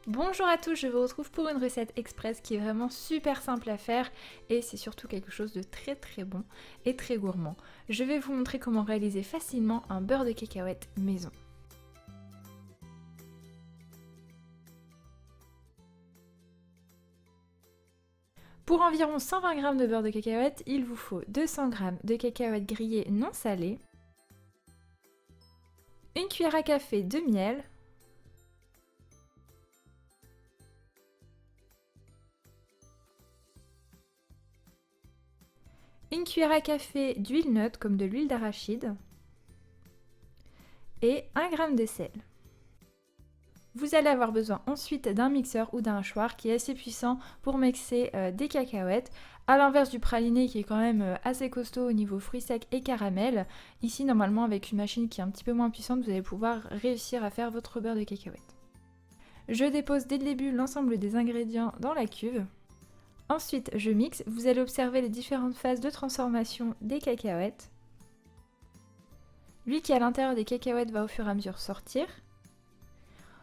Bonjour à tous, je vous retrouve pour une recette express qui est vraiment super simple à faire et c'est surtout quelque chose de très bon et très gourmand. Je vais vous montrer comment réaliser facilement un beurre de cacahuète maison. Pour environ 120 g de beurre de cacahuète, il vous faut 200 g de cacahuètes grillées non salées, une cuillère à café de miel, une cuillère à café d'huile neutre comme de l'huile d'arachide et 1 g de sel. Vous allez avoir besoin ensuite d'un mixeur ou d'un hachoir qui est assez puissant pour mixer des cacahuètes. À l'inverse du praliné qui est quand même assez costaud au niveau fruits secs et caramel, ici normalement avec une machine qui est un petit peu moins puissante, vous allez pouvoir réussir à faire votre beurre de cacahuètes. Je dépose dès le début l'ensemble des ingrédients dans la cuve. Ensuite je mixe, vous allez observer les différentes phases de transformation des cacahuètes. L'huile qui est à l'intérieur des cacahuètes va au fur et à mesure sortir.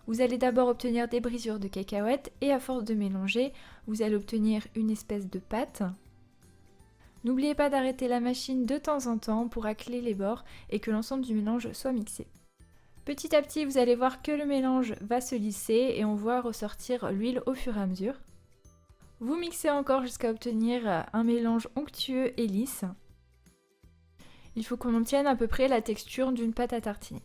Vous allez d'abord obtenir des brisures de cacahuètes et à force de mélanger, vous allez obtenir une espèce de pâte. N'oubliez pas d'arrêter la machine de temps en temps pour racler les bords et que l'ensemble du mélange soit mixé. Petit à petit, vous allez voir que le mélange va se lisser et on voit ressortir l'huile au fur et à mesure. Vous mixez encore jusqu'à obtenir un mélange onctueux et lisse. Il faut qu'on obtienne à peu près la texture d'une pâte à tartiner.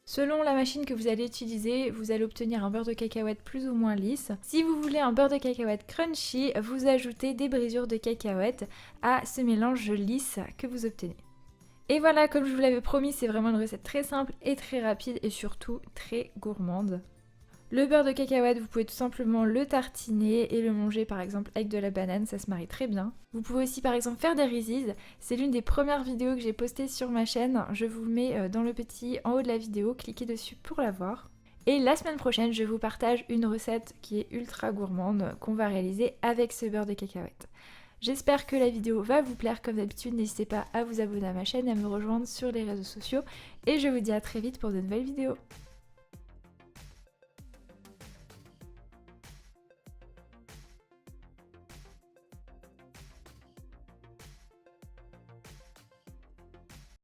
Selon la machine que vous allez utiliser, vous allez obtenir un beurre de cacahuète plus ou moins lisse. Si vous voulez un beurre de cacahuète crunchy, vous ajoutez des brisures de cacahuètes à ce mélange lisse que vous obtenez. Et voilà, comme je vous l'avais promis, c'est vraiment une recette très simple et très rapide et surtout très gourmande. Le beurre de cacahuète, vous pouvez tout simplement le tartiner et le manger par exemple avec de la banane, ça se marie très bien. Vous pouvez aussi par exemple faire des rizies, c'est l'une des premières vidéos que j'ai postées sur ma chaîne, je vous le mets dans le petit en haut de la vidéo, cliquez dessus pour la voir. Et la semaine prochaine, je vous partage une recette qui est ultra gourmande qu'on va réaliser avec ce beurre de cacahuète. J'espère que la vidéo va vous plaire, comme d'habitude n'hésitez pas à vous abonner à ma chaîne et à me rejoindre sur les réseaux sociaux et je vous dis à très vite pour de nouvelles vidéos.